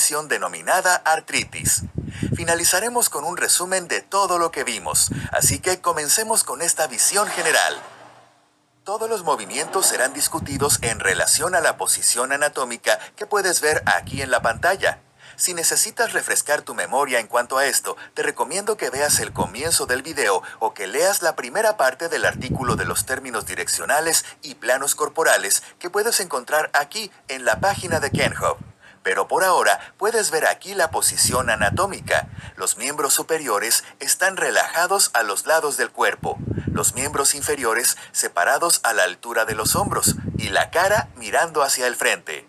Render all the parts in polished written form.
condición denominada artritis. Finalizaremos con un resumen de todo lo que vimos, así que comencemos con esta visión general. Todos los movimientos serán discutidos en relación a la posición anatómica que puedes ver aquí en la pantalla. Si necesitas refrescar tu memoria en cuanto a esto, te recomiendo que veas el comienzo del video o que leas la primera parte del artículo de los términos direccionales y planos corporales que puedes encontrar aquí en la página de KenHub. Pero por ahora puedes ver aquí la posición anatómica. Los miembros superiores están relajados a los lados del cuerpo, los miembros inferiores separados a la altura de los hombros y la cara mirando hacia el frente.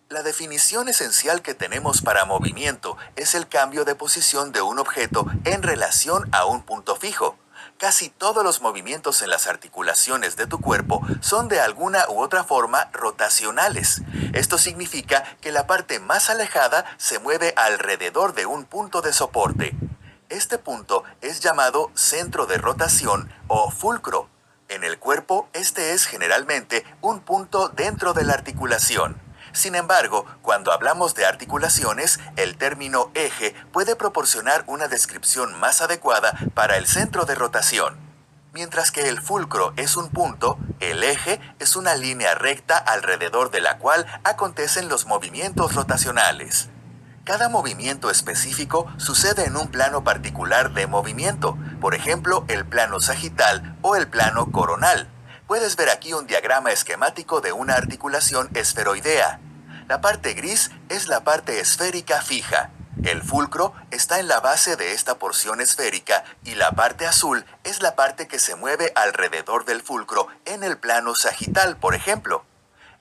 La definición esencial que tenemos para movimiento es el cambio de posición de un objeto en relación a un punto fijo. Casi todos los movimientos en las articulaciones de tu cuerpo son de alguna u otra forma rotacionales. Esto significa que la parte más alejada se mueve alrededor de un punto de soporte. Este punto es llamado centro de rotación o fulcro. En el cuerpo, este es generalmente un punto dentro de la articulación. Sin embargo, cuando hablamos de articulaciones, el término eje puede proporcionar una descripción más adecuada para el centro de rotación. Mientras que el fulcro es un punto, el eje es una línea recta alrededor de la cual acontecen los movimientos rotacionales. Cada movimiento específico sucede en un plano particular de movimiento, por ejemplo, el plano sagital o el plano coronal. Puedes ver aquí un diagrama esquemático de una articulación esferoidea. La parte gris es la parte esférica fija. El fulcro está en la base de esta porción esférica y la parte azul es la parte que se mueve alrededor del fulcro en el plano sagital, por ejemplo.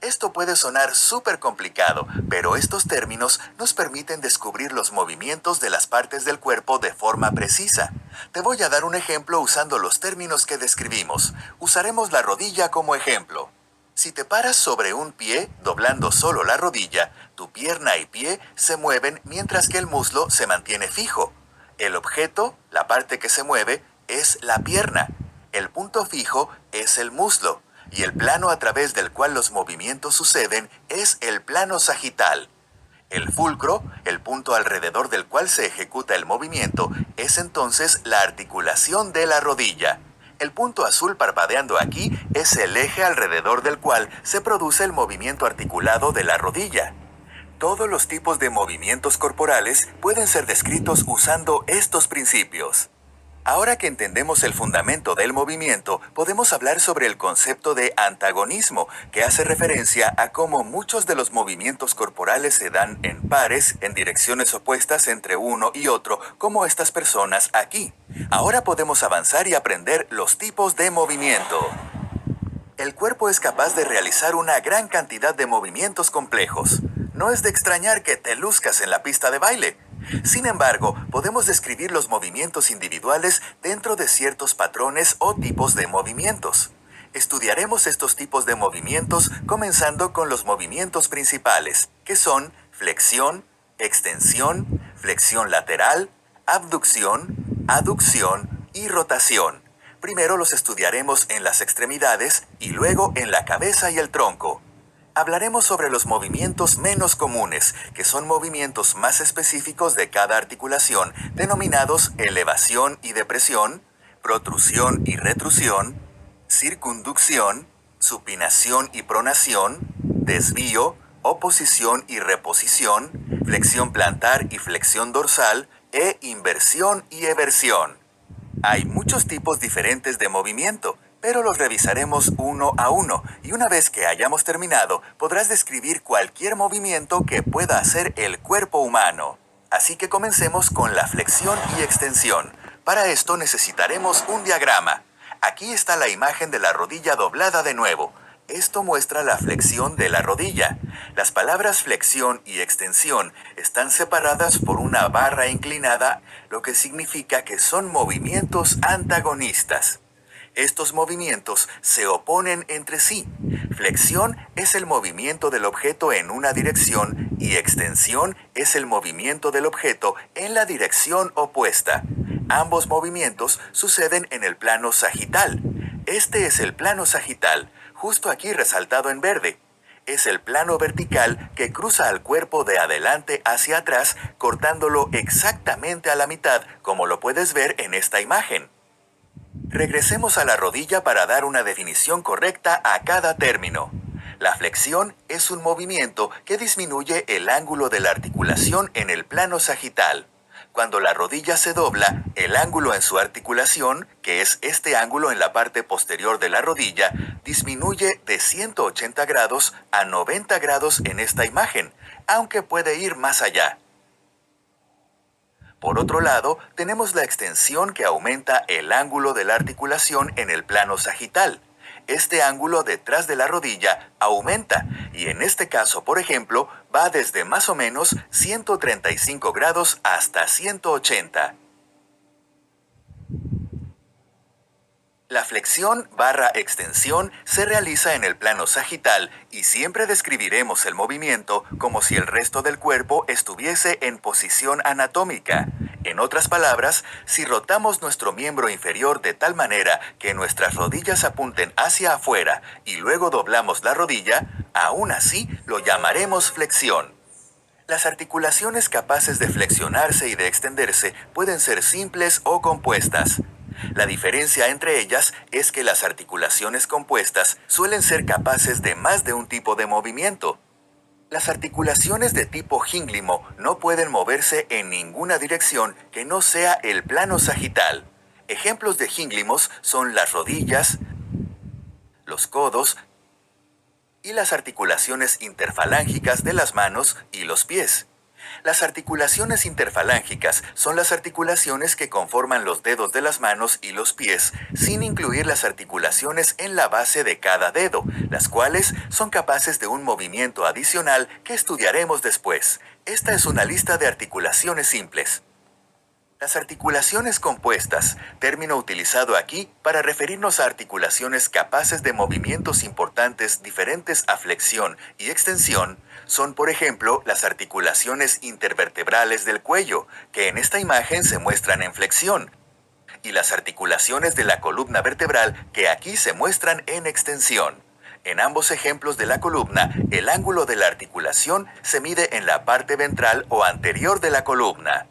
Esto puede sonar súper complicado, pero estos términos nos permiten descubrir los movimientos de las partes del cuerpo de forma precisa. Te voy a dar un ejemplo usando los términos que describimos. Usaremos la rodilla como ejemplo. Si te paras sobre un pie, doblando solo la rodilla, tu pierna y pie se mueven mientras que el muslo se mantiene fijo. El objeto, la parte que se mueve, es la pierna. El punto fijo es el muslo. Y el plano a través del cual los movimientos suceden es el plano sagital. El fulcro, el punto alrededor del cual se ejecuta el movimiento, es entonces la articulación de la rodilla. El punto azul parpadeando aquí es el eje alrededor del cual se produce el movimiento articulado de la rodilla. Todos los tipos de movimientos corporales pueden ser descritos usando estos principios. Ahora que entendemos el fundamento del movimiento, podemos hablar sobre el concepto de antagonismo, que hace referencia a cómo muchos de los movimientos corporales se dan en pares, en direcciones opuestas entre uno y otro, como estas personas aquí. Ahora podemos avanzar y aprender los tipos de movimiento. El cuerpo es capaz de realizar una gran cantidad de movimientos complejos. No es de extrañar que te luzcas en la pista de baile. Sin embargo, podemos describir los movimientos individuales dentro de ciertos patrones o tipos de movimientos. Estudiaremos estos tipos de movimientos comenzando con los movimientos principales, que son flexión, extensión, flexión lateral, abducción, aducción y rotación. Primero los estudiaremos en las extremidades y luego en la cabeza y el tronco. Hablaremos sobre los movimientos menos comunes, que son movimientos más específicos de cada articulación, denominados elevación y depresión, protrusión y retrusión, circunducción, supinación y pronación, desvío, oposición y reposición, flexión plantar y flexión dorsal, e inversión y eversión. Hay muchos tipos diferentes de movimiento, pero los revisaremos uno a uno, y una vez que hayamos terminado, podrás describir cualquier movimiento que pueda hacer el cuerpo humano. Así que comencemos con la flexión y extensión. Para esto necesitaremos un diagrama. Aquí está la imagen de la rodilla doblada de nuevo. Esto muestra la flexión de la rodilla. Las palabras flexión y extensión están separadas por una barra inclinada, lo que significa que son movimientos antagonistas. Estos movimientos se oponen entre sí. Flexión es el movimiento del objeto en una dirección y extensión es el movimiento del objeto en la dirección opuesta. Ambos movimientos suceden en el plano sagital. Este es el plano sagital, justo aquí resaltado en verde. es el plano vertical que cruza al cuerpo de adelante hacia atrás, cortándolo exactamente a la mitad, como lo puedes ver en esta imagen. Regresemos a la rodilla para dar una definición correcta a cada término. La flexión es un movimiento que disminuye el ángulo de la articulación en el plano sagital. Cuando la rodilla se dobla, el ángulo en su articulación, que es este ángulo en la parte posterior de la rodilla, disminuye de 180 grados a 90 grados en esta imagen, aunque puede ir más allá. Por otro lado, tenemos la extensión que aumenta el ángulo de la articulación en el plano sagital. Este ángulo detrás de la rodilla aumenta y en este caso, por ejemplo, va desde más o menos 135 grados hasta 180. La flexión/extensión se realiza en el plano sagital y siempre describiremos el movimiento como si el resto del cuerpo estuviese en posición anatómica. En otras palabras, si rotamos nuestro miembro inferior de tal manera que nuestras rodillas apunten hacia afuera y luego doblamos la rodilla, aún así lo llamaremos flexión. Las articulaciones capaces de flexionarse y de extenderse pueden ser simples o compuestas. La diferencia entre ellas es que las articulaciones compuestas suelen ser capaces de más de un tipo de movimiento. Las articulaciones de tipo gínglimo no pueden moverse en ninguna dirección que no sea el plano sagital. Ejemplos de gínglimos son las rodillas, los codos y las articulaciones interfalángicas de las manos y los pies. Las articulaciones interfalángicas son las articulaciones que conforman los dedos de las manos y los pies, sin incluir las articulaciones en la base de cada dedo, las cuales son capaces de un movimiento adicional que estudiaremos después. Esta es una lista de articulaciones simples. Las articulaciones compuestas, término utilizado aquí para referirnos a articulaciones capaces de movimientos importantes diferentes a flexión y extensión, son por ejemplo las articulaciones intervertebrales del cuello, que en esta imagen se muestran en flexión, y las articulaciones de la columna vertebral, que aquí se muestran en extensión. En ambos ejemplos de la columna, el ángulo de la articulación se mide en la parte ventral o anterior de la columna.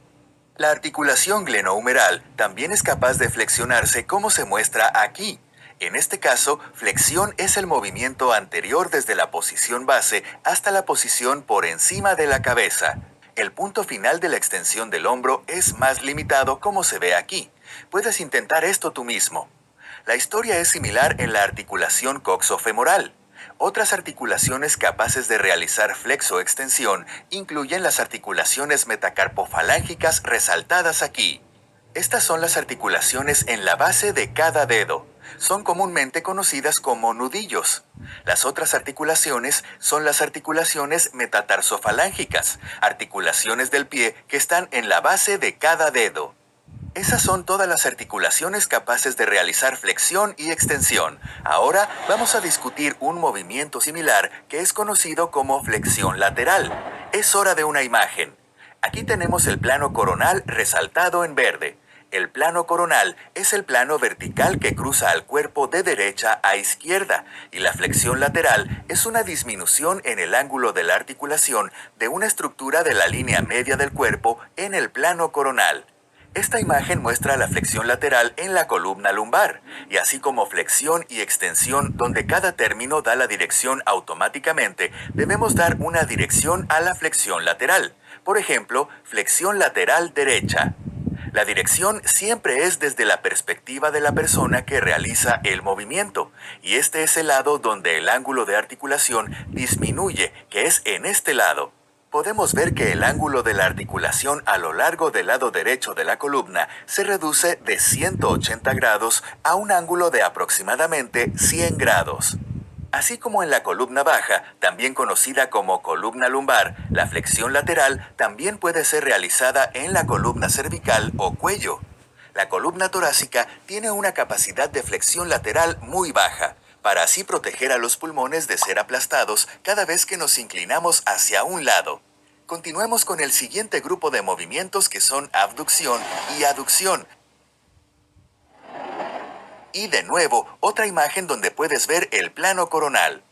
La articulación glenohumeral también es capaz de flexionarse como se muestra aquí. En este caso, flexión es el movimiento anterior desde la posición base hasta la posición por encima de la cabeza. El punto final de la extensión del hombro es más limitado como se ve aquí. Puedes intentar esto tú mismo. La historia es similar en la articulación coxofemoral. Otras articulaciones capaces de realizar flexoextensión incluyen las articulaciones metacarpofalángicas resaltadas aquí. Estas son las articulaciones en la base de cada dedo. Son comúnmente conocidas como nudillos. Las otras articulaciones son las articulaciones metatarsofalángicas, articulaciones del pie que están en la base de cada dedo. Esas son todas las articulaciones capaces de realizar flexión y extensión. Ahora vamos a discutir un movimiento similar que es conocido como flexión lateral. Es hora de una imagen. Aquí tenemos el plano coronal resaltado en verde. El plano coronal es el plano vertical que cruza al cuerpo de derecha a izquierda, y la flexión lateral es una disminución en el ángulo de la articulación de una estructura de la línea media del cuerpo en el plano coronal. Esta imagen muestra la flexión lateral en la columna lumbar, y así como flexión y extensión donde cada término da la dirección automáticamente, debemos dar una dirección a la flexión lateral. Por ejemplo, flexión lateral derecha. La dirección siempre es desde la perspectiva de la persona que realiza el movimiento, y este es el lado donde el ángulo de articulación disminuye, que es en este lado. Podemos ver que el ángulo de la articulación a lo largo del lado derecho de la columna se reduce de 180 grados a un ángulo de aproximadamente 100 grados. Así como en la columna baja, también conocida como columna lumbar, la flexión lateral también puede ser realizada en la columna cervical o cuello. La columna torácica tiene una capacidad de flexión lateral muy baja, para así proteger a los pulmones de ser aplastados cada vez que nos inclinamos hacia un lado. Continuemos con el siguiente grupo de movimientos que son abducción y aducción. Y de nuevo, otra imagen donde puedes ver el plano coronal.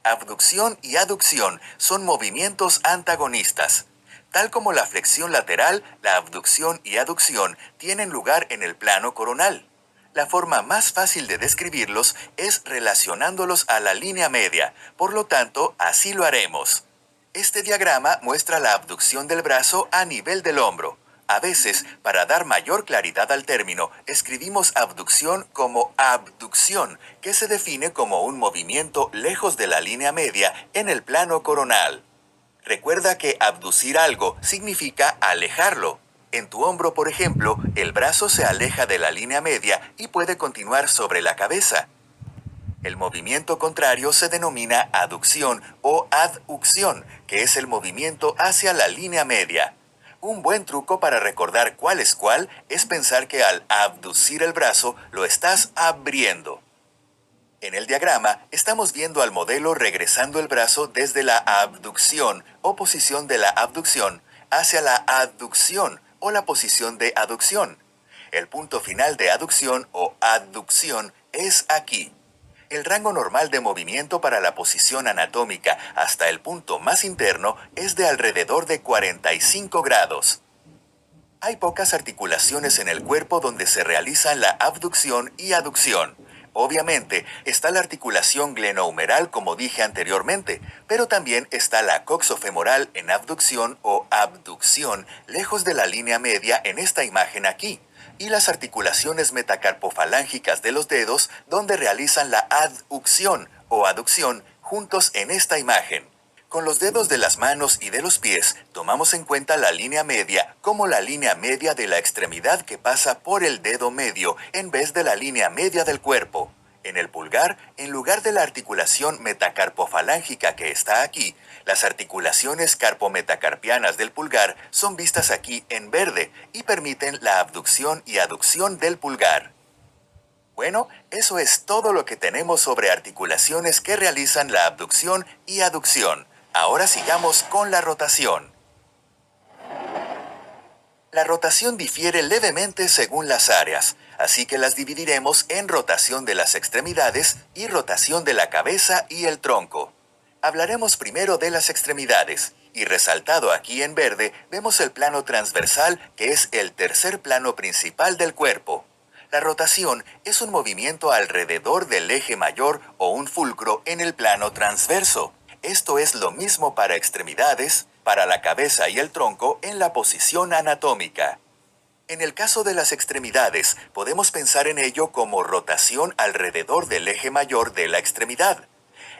Abducción y aducción son movimientos antagonistas. Tal como la flexión lateral, la abducción y aducción tienen lugar en el plano coronal. La forma más fácil de describirlos es relacionándolos a la línea media, por lo tanto, así lo haremos. Este diagrama muestra la abducción del brazo a nivel del hombro. A veces, para dar mayor claridad al término, escribimos abducción como abducción, que se define como un movimiento lejos de la línea media en el plano coronal. Recuerda que abducir algo significa alejarlo. En tu hombro, por ejemplo, el brazo se aleja de la línea media y puede continuar sobre la cabeza. El movimiento contrario se denomina aducción o aducción, que es el movimiento hacia la línea media. Un buen truco para recordar cuál es pensar que al abducir el brazo lo estás abriendo. En el diagrama estamos viendo al modelo regresando el brazo desde la abducción o posición de la abducción hacia la aducción o la posición de aducción. El punto final de aducción o aducción es aquí. El rango normal de movimiento para la posición anatómica hasta el punto más interno es de alrededor de 45 grados. Hay pocas articulaciones en el cuerpo donde se realizan la abducción y aducción. Obviamente, está la articulación glenohumeral como dije anteriormente, pero también está la coxofemoral en abducción o abducción lejos de la línea media en esta imagen aquí, y las articulaciones metacarpofalángicas de los dedos donde realizan la aducción o aducción juntos en esta imagen. Con los dedos de las manos y de los pies, tomamos en cuenta la línea media como la línea media de la extremidad que pasa por el dedo medio en vez de la línea media del cuerpo. En el pulgar, en lugar de la articulación metacarpofalángica que está aquí, las articulaciones carpometacarpianas del pulgar son vistas aquí en verde y permiten la abducción y aducción del pulgar. Bueno, eso es todo lo que tenemos sobre articulaciones que realizan la abducción y aducción. Ahora sigamos con la rotación. La rotación difiere levemente según las áreas, así que las dividiremos en rotación de las extremidades y rotación de la cabeza y el tronco. Hablaremos primero de las extremidades, y resaltado aquí en verde vemos el plano transversal, que es el tercer plano principal del cuerpo. La rotación es un movimiento alrededor del eje mayor o un fulcro en el plano transverso. Esto es lo mismo para extremidades, para la cabeza y el tronco en la posición anatómica. En el caso de las extremidades, podemos pensar en ello como rotación alrededor del eje mayor de la extremidad.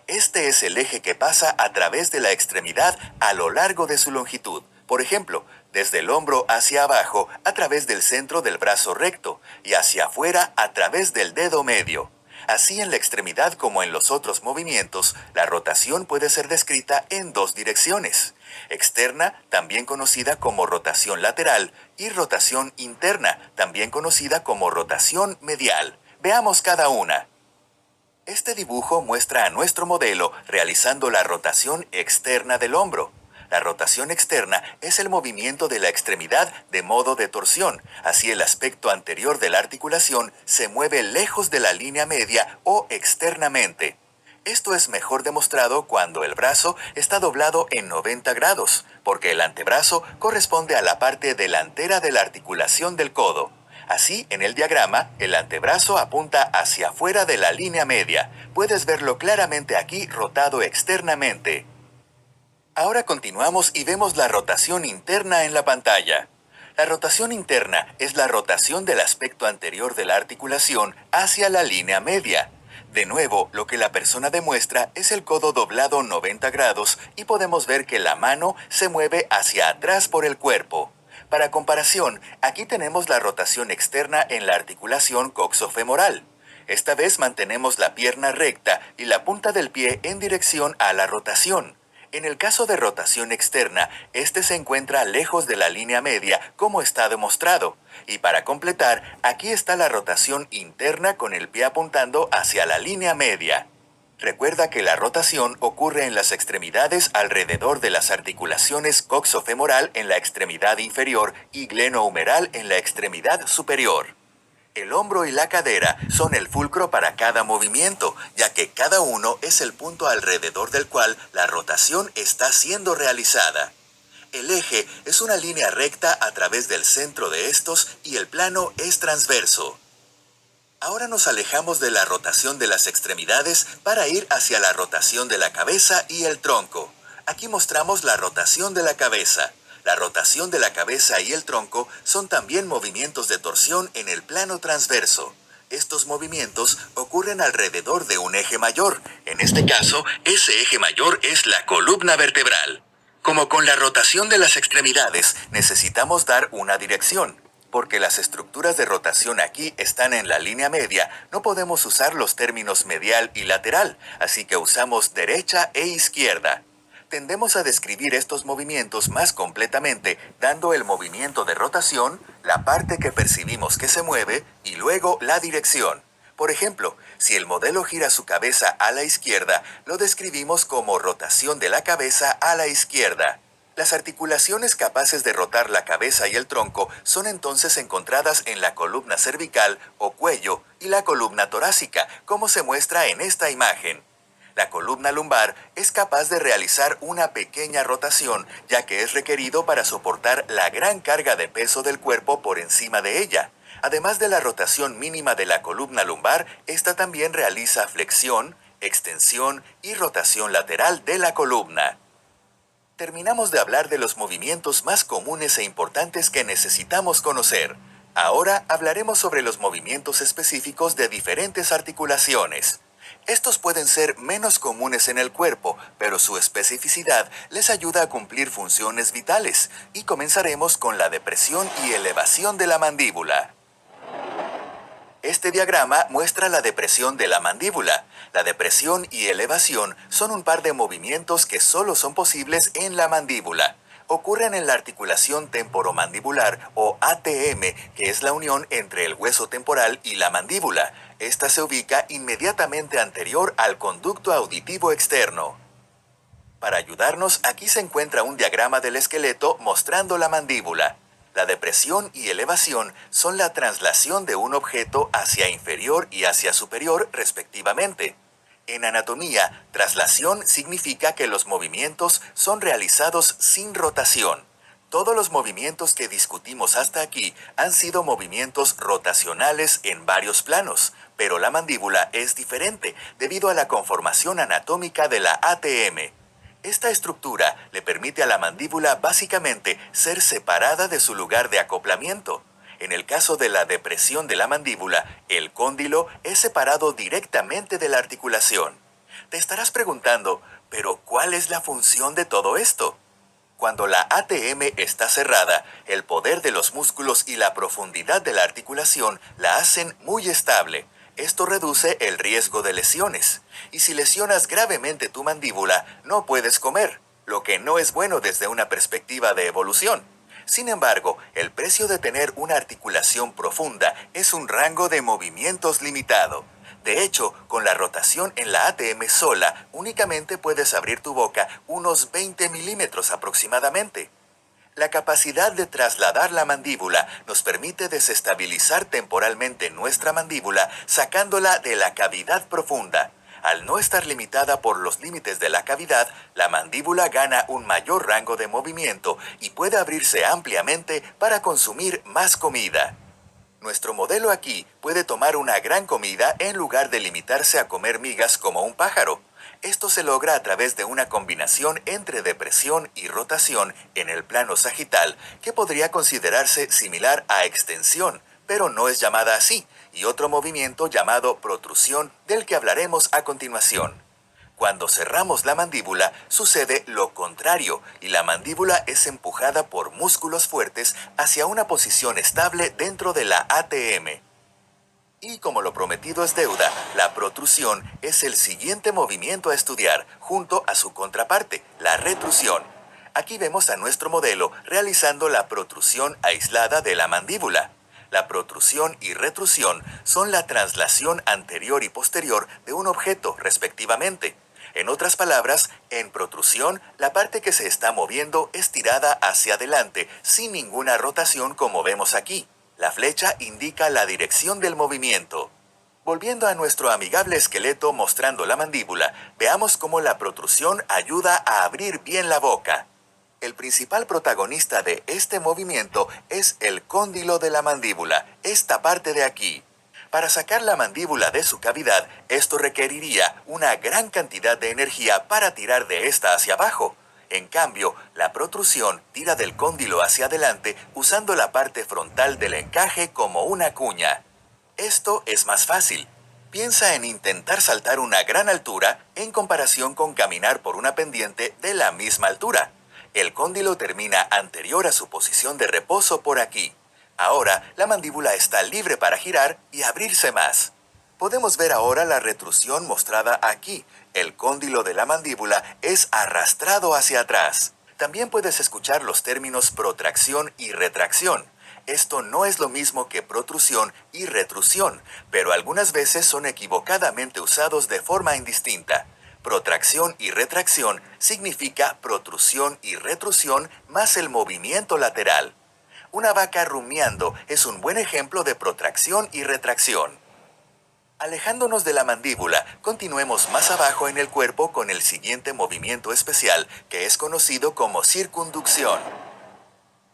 Este es el eje que pasa a través de la extremidad a lo largo de su longitud. Por ejemplo, desde el hombro hacia abajo a través del centro del brazo recto y hacia afuera a través del dedo medio. Así en la extremidad como en los otros movimientos, la rotación puede ser descrita en dos direcciones. Externa, también conocida como rotación lateral, y rotación interna, también conocida como rotación medial. Veamos cada una. Este dibujo muestra a nuestro modelo realizando la rotación externa del hombro. La rotación externa es el movimiento de la extremidad de modo de torsión, así el aspecto anterior de la articulación se mueve lejos de la línea media o externamente. Esto es mejor demostrado cuando el brazo está doblado en 90 grados, porque el antebrazo corresponde a la parte delantera de la articulación del codo. Así, en el diagrama, el antebrazo apunta hacia afuera de la línea media. Puedes verlo claramente aquí rotado externamente. Ahora continuamos y vemos la rotación interna en la pantalla. La rotación interna es la rotación del aspecto anterior de la articulación hacia la línea media. De nuevo, lo que la persona demuestra es el codo doblado 90 grados y podemos ver que la mano se mueve hacia atrás por el cuerpo. Para comparación, aquí tenemos la rotación externa en la articulación coxofemoral. Esta vez mantenemos la pierna recta y la punta del pie en dirección a la rotación. En el caso de rotación externa, este se encuentra lejos de la línea media, como está demostrado. Y para completar, aquí está la rotación interna con el pie apuntando hacia la línea media. Recuerda que la rotación ocurre en las extremidades alrededor de las articulaciones coxofemoral en la extremidad inferior y glenohumeral en la extremidad superior. El hombro y la cadera son el fulcro para cada movimiento, ya que cada uno es el punto alrededor del cual la rotación está siendo realizada. El eje es una línea recta a través del centro de estos y el plano es transverso. Ahora nos alejamos de la rotación de las extremidades para ir hacia la rotación de la cabeza y el tronco. Aquí mostramos la rotación de la cabeza. La rotación de la cabeza y el tronco son también movimientos de torsión en el plano transverso. Estos movimientos ocurren alrededor de un eje mayor. En este caso, ese eje mayor es la columna vertebral. Como con la rotación de las extremidades, necesitamos dar una dirección. Porque las estructuras de rotación aquí están en la línea media, no podemos usar los términos medial y lateral, así que usamos derecha e izquierda. Tendemos a describir estos movimientos más completamente dando el movimiento de rotación, la parte que percibimos que se mueve y luego la dirección. Por ejemplo, si el modelo gira su cabeza a la izquierda, lo describimos como rotación de la cabeza a la izquierda. Las articulaciones capaces de rotar la cabeza y el tronco son entonces encontradas en la columna cervical o cuello y la columna torácica, como se muestra en esta imagen. La columna lumbar es capaz de realizar una pequeña rotación, ya que es requerido para soportar la gran carga de peso del cuerpo por encima de ella. Además de la rotación mínima de la columna lumbar, esta también realiza flexión, extensión y rotación lateral de la columna. Terminamos de hablar de los movimientos más comunes e importantes que necesitamos conocer. Ahora hablaremos sobre los movimientos específicos de diferentes articulaciones. Estos pueden ser menos comunes en el cuerpo, pero su especificidad les ayuda a cumplir funciones vitales, y comenzaremos con la depresión y elevación de la mandíbula. Este diagrama muestra la depresión de la mandíbula. La depresión y elevación son un par de movimientos que solo son posibles en la mandíbula. Ocurren en la articulación temporomandibular o ATM, que es la unión entre el hueso temporal y la mandíbula. Esta se ubica inmediatamente anterior al conducto auditivo externo. Para ayudarnos, aquí se encuentra un diagrama del esqueleto mostrando la mandíbula. La depresión y elevación son la traslación de un objeto hacia inferior y hacia superior, respectivamente. En anatomía, traslación significa que los movimientos son realizados sin rotación. Todos los movimientos que discutimos hasta aquí han sido movimientos rotacionales en varios planos, pero la mandíbula es diferente debido a la conformación anatómica de la ATM. Esta estructura le permite a la mandíbula básicamente ser separada de su lugar de acoplamiento. En el caso de la depresión de la mandíbula, el cóndilo es separado directamente de la articulación. Te estarás preguntando, ¿pero cuál es la función de todo esto? Cuando la ATM está cerrada, el poder de los músculos y la profundidad de la articulación la hacen muy estable. Esto reduce el riesgo de lesiones. Y si lesionas gravemente tu mandíbula, no puedes comer, lo que no es bueno desde una perspectiva de evolución. Sin embargo, el precio de tener una articulación profunda es un rango de movimientos limitado. De hecho, con la rotación en la ATM sola, únicamente puedes abrir tu boca unos 20 milímetros aproximadamente. La capacidad de trasladar la mandíbula nos permite desestabilizar temporalmente nuestra mandíbula sacándola de la cavidad profunda. Al no estar limitada por los límites de la cavidad, la mandíbula gana un mayor rango de movimiento y puede abrirse ampliamente para consumir más comida. Nuestro modelo aquí puede tomar una gran comida en lugar de limitarse a comer migas como un pájaro. Esto se logra a través de una combinación entre depresión y rotación en el plano sagital, que podría considerarse similar a extensión, pero no es llamada así, y otro movimiento llamado protrusión del que hablaremos a continuación. Cuando cerramos la mandíbula, sucede lo contrario, y la mandíbula es empujada por músculos fuertes hacia una posición estable dentro de la ATM. Y como lo prometido es deuda, la protrusión es el siguiente movimiento a estudiar, junto a su contraparte, la retrusión. Aquí vemos a nuestro modelo realizando la protrusión aislada de la mandíbula. La protrusión y retrusión son la traslación anterior y posterior de un objeto, respectivamente. En otras palabras, en protrusión, la parte que se está moviendo es tirada hacia adelante, sin ninguna rotación como vemos aquí. La flecha indica la dirección del movimiento. Volviendo a nuestro amigable esqueleto mostrando la mandíbula, veamos cómo la protrusión ayuda a abrir bien la boca. El principal protagonista de este movimiento es el cóndilo de la mandíbula, esta parte de aquí. Para sacar la mandíbula de su cavidad, esto requeriría una gran cantidad de energía para tirar de esta hacia abajo. En cambio, la protrusión tira del cóndilo hacia adelante usando la parte frontal del encaje como una cuña. Esto es más fácil. Piensa en intentar saltar una gran altura en comparación con caminar por una pendiente de la misma altura. El cóndilo termina anterior a su posición de reposo por aquí. Ahora, la mandíbula está libre para girar y abrirse más. Podemos ver ahora la retrusión mostrada aquí. El cóndilo de la mandíbula es arrastrado hacia atrás. También puedes escuchar los términos protracción y retracción. Esto no es lo mismo que protrusión y retrusión, pero algunas veces son equivocadamente usados de forma indistinta. Protracción y retracción significa protrusión y retrusión más el movimiento lateral. Una vaca rumiando es un buen ejemplo de protracción y retracción. Alejándonos de la mandíbula, continuemos más abajo en el cuerpo con el siguiente movimiento especial, que es conocido como circunducción.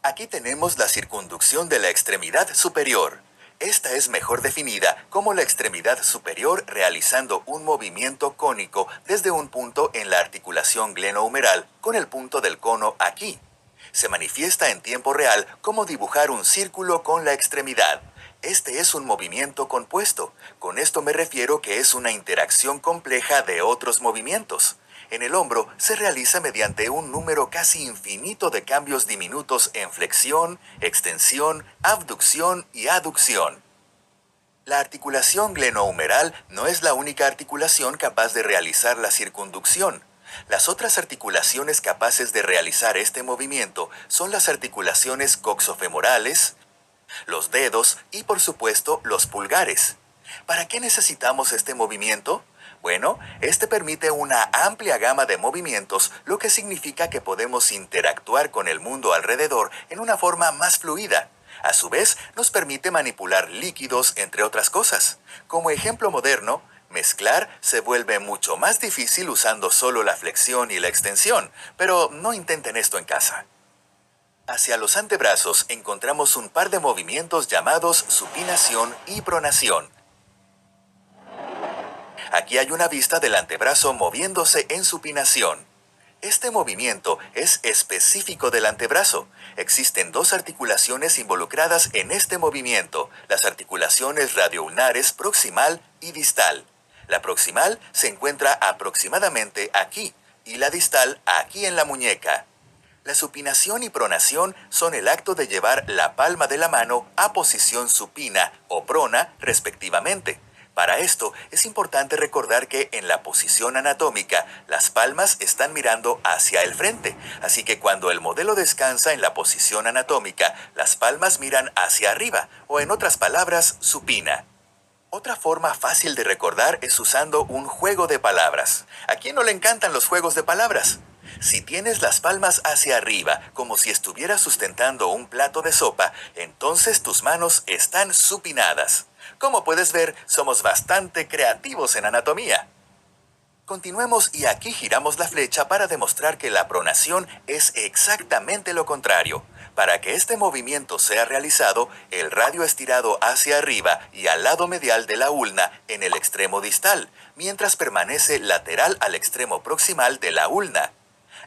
Aquí tenemos la circunducción de la extremidad superior. Esta es mejor definida como la extremidad superior realizando un movimiento cónico desde un punto en la articulación glenohumeral con el punto del cono aquí. Se manifiesta en tiempo real como dibujar un círculo con la extremidad. Este es un movimiento compuesto. Con esto me refiero que es una interacción compleja de otros movimientos. En el hombro se realiza mediante un número casi infinito de cambios diminutos en flexión, extensión, abducción y aducción. La articulación glenohumeral no es la única articulación capaz de realizar la circunducción. Las otras articulaciones capaces de realizar este movimiento son las articulaciones coxofemorales, los dedos y por supuesto los pulgares. ¿Para qué necesitamos este movimiento? Bueno, este permite una amplia gama de movimientos, lo que significa que podemos interactuar con el mundo alrededor en una forma más fluida. A su vez, nos permite manipular líquidos, entre otras cosas. Como ejemplo moderno, mezclar se vuelve mucho más difícil usando solo la flexión y la extensión, pero no intenten esto en casa. Hacia los antebrazos encontramos un par de movimientos llamados supinación y pronación. Aquí hay una vista del antebrazo moviéndose en supinación. Este movimiento es específico del antebrazo. Existen dos articulaciones involucradas en este movimiento, las articulaciones radioulnares proximal y distal. La proximal se encuentra aproximadamente aquí y la distal aquí en la muñeca. La supinación y pronación son el acto de llevar la palma de la mano a posición supina o prona respectivamente. Para esto es importante recordar que en la posición anatómica las palmas están mirando hacia el frente, así que cuando el modelo descansa en la posición anatómica, las palmas miran hacia arriba, o en otras palabras, supina. Otra forma fácil de recordar es usando un juego de palabras. ¿A quién no le encantan los juegos de palabras? Si tienes las palmas hacia arriba, como si estuvieras sustentando un plato de sopa, entonces tus manos están supinadas. Como puedes ver, somos bastante creativos en anatomía. Continuemos y aquí giramos la flecha para demostrar que la pronación es exactamente lo contrario. Para que este movimiento sea realizado, el radio es tirado hacia arriba y al lado medial de la ulna en el extremo distal, mientras permanece lateral al extremo proximal de la ulna.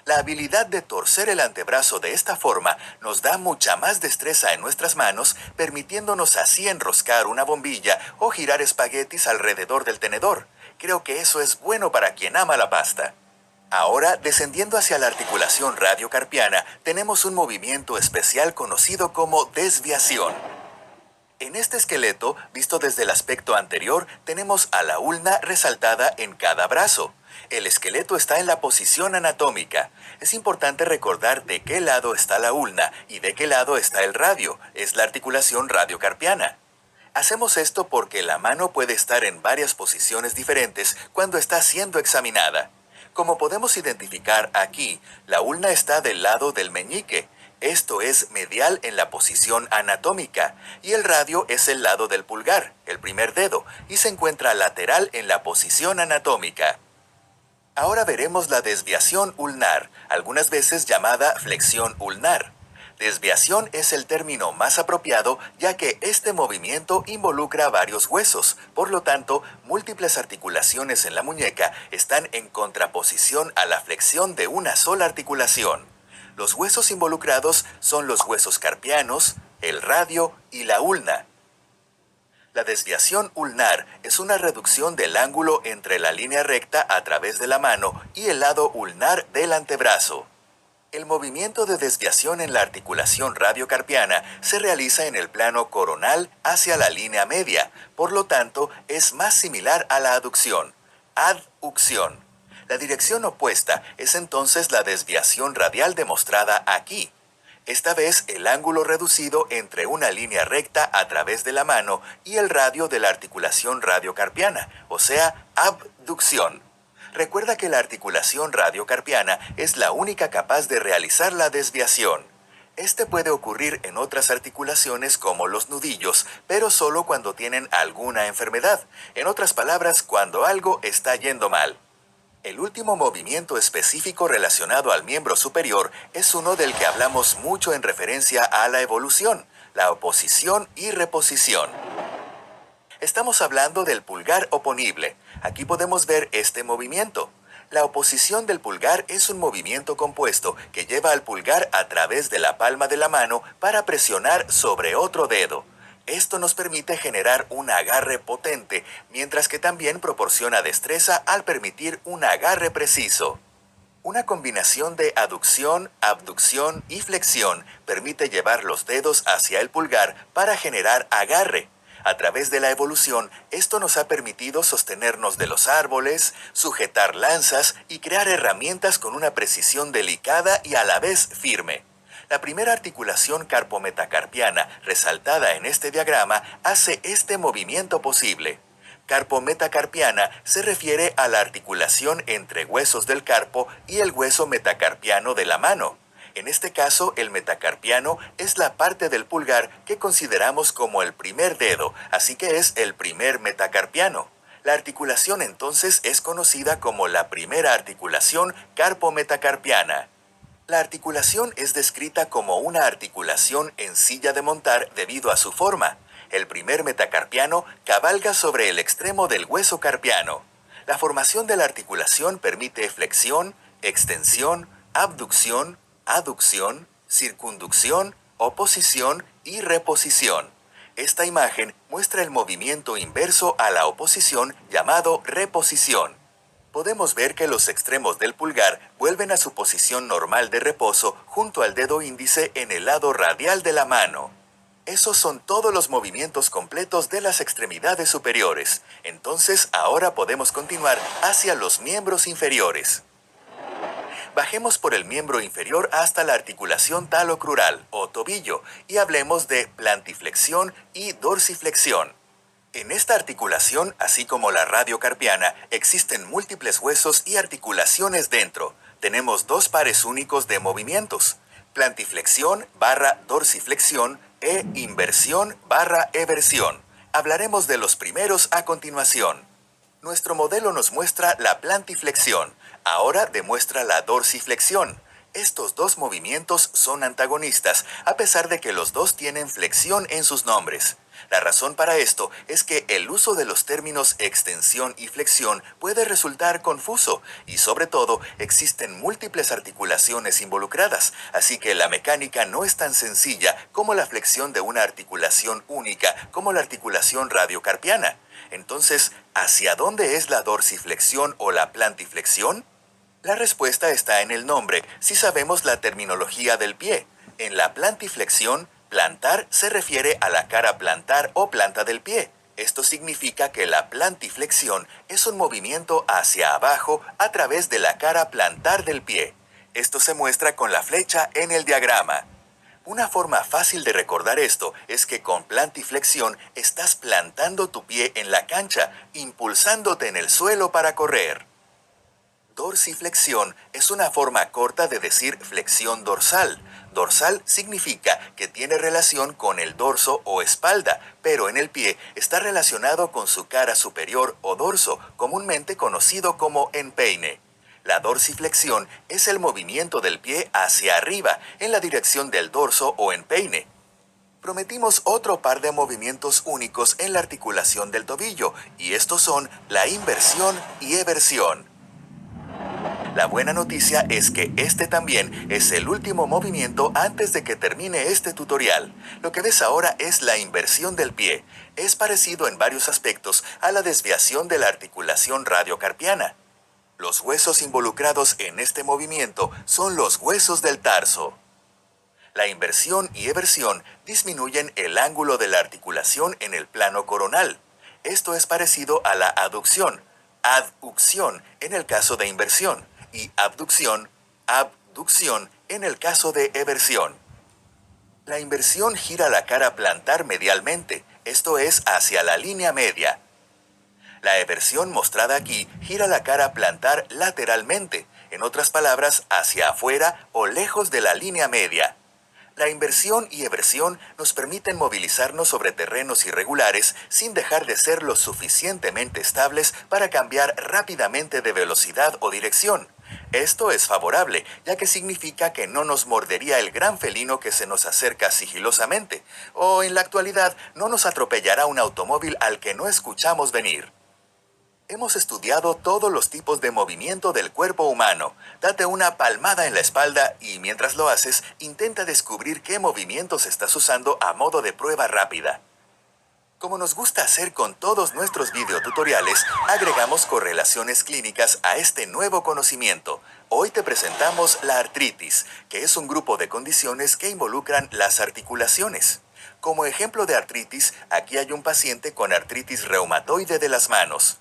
La habilidad de torcer el antebrazo de esta forma nos da mucha más destreza en nuestras manos, permitiéndonos así enroscar una bombilla o girar espaguetis alrededor del tenedor. Creo que eso es bueno para quien ama la pasta. Ahora, descendiendo hacia la articulación radiocarpiana, tenemos un movimiento especial conocido como desviación. En este esqueleto, visto desde el aspecto anterior, tenemos a la ulna resaltada en cada brazo. El esqueleto está en la posición anatómica. Es importante recordar de qué lado está la ulna y de qué lado está el radio. Es la articulación radiocarpiana. Hacemos esto porque la mano puede estar en varias posiciones diferentes cuando está siendo examinada. Como podemos identificar aquí, la ulna está del lado del meñique. Esto es medial en la posición anatómica, y el radio es el lado del pulgar, el primer dedo, y se encuentra lateral en la posición anatómica. Ahora veremos la desviación ulnar, algunas veces llamada flexión ulnar. Desviación es el término más apropiado ya que este movimiento involucra varios huesos, por lo tanto, múltiples articulaciones en la muñeca están en contraposición a la flexión de una sola articulación. Los huesos involucrados son los huesos carpianos, el radio y la ulna. La desviación ulnar es una reducción del ángulo entre la línea recta a través de la mano y el lado ulnar del antebrazo. El movimiento de desviación en la articulación radiocarpiana se realiza en el plano coronal hacia la línea media, por lo tanto es más similar a la aducción, adducción. La dirección opuesta es entonces la desviación radial demostrada aquí. Esta vez el ángulo reducido entre una línea recta a través de la mano y el radio de la articulación radiocarpiana, o sea, abducción. Recuerda que la articulación radiocarpiana es la única capaz de realizar la desviación. Este puede ocurrir en otras articulaciones como los nudillos, pero solo cuando tienen alguna enfermedad. En otras palabras, cuando algo está yendo mal. El último movimiento específico relacionado al miembro superior es uno del que hablamos mucho en referencia a la evolución, la oposición y reposición. Estamos hablando del pulgar oponible. Aquí podemos ver este movimiento. La oposición del pulgar es un movimiento compuesto que lleva al pulgar a través de la palma de la mano para presionar sobre otro dedo. Esto nos permite generar un agarre potente, mientras que también proporciona destreza al permitir un agarre preciso. Una combinación de aducción, abducción y flexión permite llevar los dedos hacia el pulgar para generar agarre. A través de la evolución, esto nos ha permitido sostenernos de los árboles, sujetar lanzas y crear herramientas con una precisión delicada y a la vez firme. La primera articulación carpometacarpiana, resaltada en este diagrama, hace este movimiento posible. Carpometacarpiana se refiere a la articulación entre huesos del carpo y el hueso metacarpiano de la mano. En este caso, el metacarpiano es la parte del pulgar que consideramos como el primer dedo, así que es el primer metacarpiano. La articulación entonces es conocida como la primera articulación carpometacarpiana. La articulación es descrita como una articulación en silla de montar debido a su forma. El primer metacarpiano cabalga sobre el extremo del hueso carpiano. La formación de la articulación permite flexión, extensión, abducción, aducción, circunducción, oposición y reposición. Esta imagen muestra el movimiento inverso a la oposición llamado reposición. Podemos ver que los extremos del pulgar vuelven a su posición normal de reposo junto al dedo índice en el lado radial de la mano. Esos son todos los movimientos completos de las extremidades superiores. Entonces ahora podemos continuar hacia los miembros inferiores. Bajemos por el miembro inferior hasta la articulación talocrural o tobillo y hablemos de plantiflexión y dorsiflexión. En esta articulación, así como la radiocarpiana, existen múltiples huesos y articulaciones dentro. Tenemos dos pares únicos de movimientos: plantiflexión / dorsiflexión e inversión / eversión. Hablaremos de los primeros a continuación. Nuestro modelo nos muestra la plantiflexión. Ahora demuestra la dorsiflexión. Estos dos movimientos son antagonistas, a pesar de que los dos tienen flexión en sus nombres. La razón para esto es que el uso de los términos extensión y flexión puede resultar confuso, y sobre todo existen múltiples articulaciones involucradas, así que la mecánica no es tan sencilla como la flexión de una articulación única, como la articulación radiocarpiana. Entonces, ¿hacia dónde es la dorsiflexión o la plantiflexión? La respuesta está en el nombre, si sabemos la terminología del pie. En la plantiflexión, plantar se refiere a la cara plantar o planta del pie. Esto significa que la plantiflexión es un movimiento hacia abajo a través de la cara plantar del pie. Esto se muestra con la flecha en el diagrama. Una forma fácil de recordar esto es que con plantiflexión estás plantando tu pie en la cancha, impulsándote en el suelo para correr. Dorsiflexión es una forma corta de decir flexión dorsal. Dorsal significa que tiene relación con el dorso o espalda, pero en el pie está relacionado con su cara superior o dorso, comúnmente conocido como empeine. La dorsiflexión es el movimiento del pie hacia arriba, en la dirección del dorso o empeine. Prometimos otro par de movimientos únicos en la articulación del tobillo, y estos son la inversión y eversión. La buena noticia es que este también es el último movimiento antes de que termine este tutorial. Lo que ves ahora es la inversión del pie. Es parecido en varios aspectos a la desviación de la articulación radiocarpiana. Los huesos involucrados en este movimiento son los huesos del tarso. La inversión y eversión disminuyen el ángulo de la articulación en el plano coronal. Esto es parecido a la aducción, adducción en el caso de inversión, y abducción, abducción en el caso de eversión. La inversión gira la cara plantar medialmente, esto es hacia la línea media. La eversión mostrada aquí gira la cara plantar lateralmente, en otras palabras, hacia afuera o lejos de la línea media. La inversión y eversión nos permiten movilizarnos sobre terrenos irregulares sin dejar de ser lo suficientemente estables para cambiar rápidamente de velocidad o dirección. Esto es favorable, ya que significa que no nos mordería el gran felino que se nos acerca sigilosamente, o en la actualidad no nos atropellará un automóvil al que no escuchamos venir. Hemos estudiado todos los tipos de movimiento del cuerpo humano. Date una palmada en la espalda y mientras lo haces, intenta descubrir qué movimientos estás usando a modo de prueba rápida. Como nos gusta hacer con todos nuestros videotutoriales, agregamos correlaciones clínicas a este nuevo conocimiento. Hoy te presentamos la artritis, que es un grupo de condiciones que involucran las articulaciones. Como ejemplo de artritis, aquí hay un paciente con artritis reumatoide de las manos.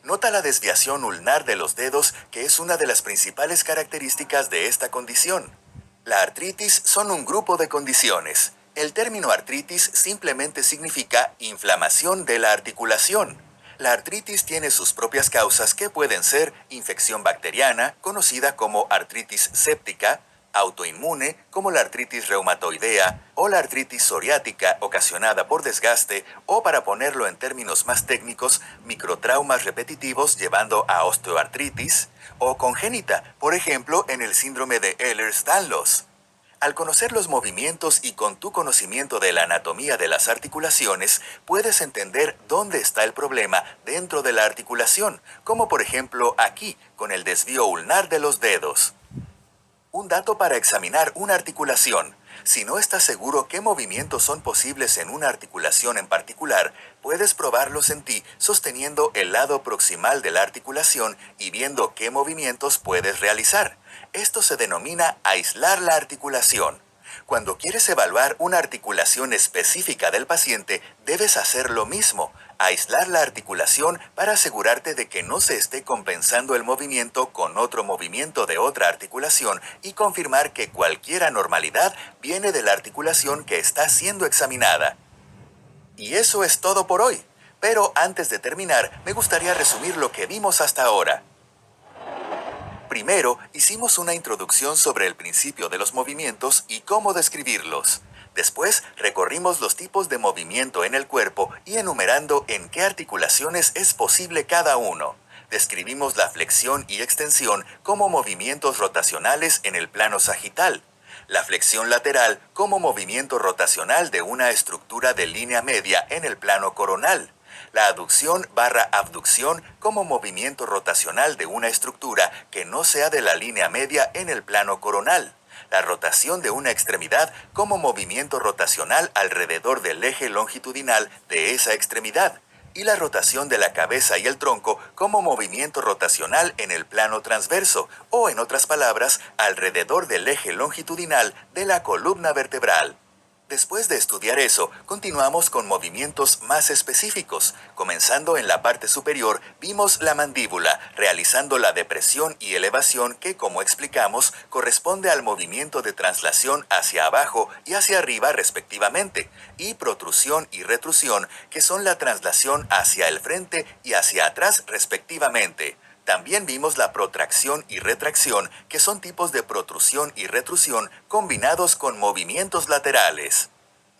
Nota la desviación ulnar de los dedos, que es una de las principales características de esta condición. La artritis son un grupo de condiciones. El término artritis simplemente significa inflamación de la articulación. La artritis tiene sus propias causas que pueden ser infección bacteriana, conocida como artritis séptica, autoinmune, como la artritis reumatoidea, o la artritis psoriática ocasionada por desgaste, o para ponerlo en términos más técnicos, microtraumas repetitivos llevando a osteoartritis, o congénita, por ejemplo, en el síndrome de Ehlers-Danlos. Al conocer los movimientos y con tu conocimiento de la anatomía de las articulaciones, puedes entender dónde está el problema dentro de la articulación, como por ejemplo aquí, con el desvío ulnar de los dedos. Un dato para examinar una articulación. Si no estás seguro qué movimientos son posibles en una articulación en particular, puedes probarlos en ti sosteniendo el lado proximal de la articulación y viendo qué movimientos puedes realizar. Esto se denomina aislar la articulación. Cuando quieres evaluar una articulación específica del paciente, debes hacer lo mismo, aislar la articulación para asegurarte de que no se esté compensando el movimiento con otro movimiento de otra articulación y confirmar que cualquier anormalidad viene de la articulación que está siendo examinada. Y eso es todo por hoy. Pero antes de terminar, me gustaría resumir lo que vimos hasta ahora. Primero, hicimos una introducción sobre el principio de los movimientos y cómo describirlos. Después, recorrimos los tipos de movimiento en el cuerpo y enumerando en qué articulaciones es posible cada uno. Describimos la flexión y extensión como movimientos rotacionales en el plano sagital. La flexión lateral como movimiento rotacional de una estructura de línea media en el plano coronal. La aducción/abducción como movimiento rotacional de una estructura que no sea de la línea media en el plano coronal. La rotación de una extremidad como movimiento rotacional alrededor del eje longitudinal de esa extremidad. Y la rotación de la cabeza y el tronco como movimiento rotacional en el plano transverso, o en otras palabras, alrededor del eje longitudinal de la columna vertebral. Después de estudiar eso, continuamos con movimientos más específicos. Comenzando en la parte superior, vimos la mandíbula, realizando la depresión y elevación que, como explicamos, corresponde al movimiento de traslación hacia abajo y hacia arriba respectivamente, y protrusión y retrusión, que son la traslación hacia el frente y hacia atrás respectivamente. También vimos la protracción y retracción, que son tipos de protrusión y retrusión combinados con movimientos laterales.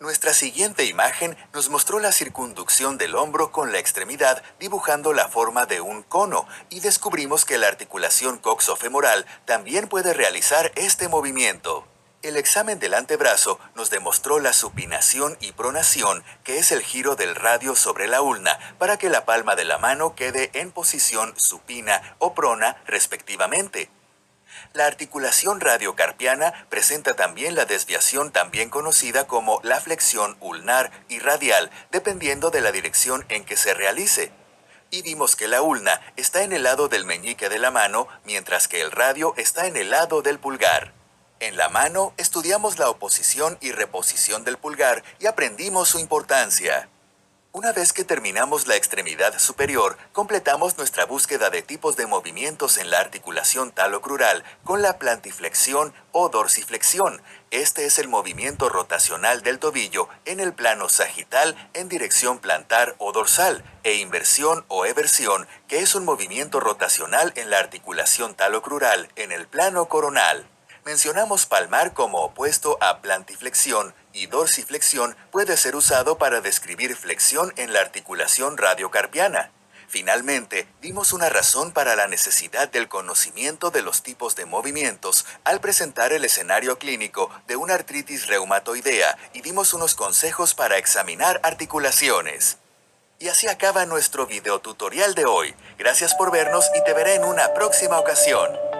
Nuestra siguiente imagen nos mostró la circunducción del hombro con la extremidad dibujando la forma de un cono y descubrimos que la articulación coxofemoral también puede realizar este movimiento. El examen del antebrazo nos demostró la supinación y pronación, que es el giro del radio sobre la ulna para que la palma de la mano quede en posición supina o prona respectivamente. La articulación radiocarpiana presenta también la desviación también conocida como la flexión ulnar y radial, dependiendo de la dirección en que se realice. Y vimos que la ulna está en el lado del meñique de la mano, mientras que el radio está en el lado del pulgar. En la mano estudiamos la oposición y reposición del pulgar y aprendimos su importancia. Una vez que terminamos la extremidad superior, completamos nuestra búsqueda de tipos de movimientos en la articulación talocrural con la plantiflexión o dorsiflexión. Este es el movimiento rotacional del tobillo en el plano sagital en dirección plantar o dorsal, e inversión o eversión, que es un movimiento rotacional en la articulación talocrural en el plano coronal. Mencionamos palmar como opuesto a plantiflexión y dorsiflexión puede ser usado para describir flexión en la articulación radiocarpiana. Finalmente, dimos una razón para la necesidad del conocimiento de los tipos de movimientos al presentar el escenario clínico de una artritis reumatoidea y dimos unos consejos para examinar articulaciones. Y así acaba nuestro videotutorial de hoy. Gracias por vernos y te veré en una próxima ocasión.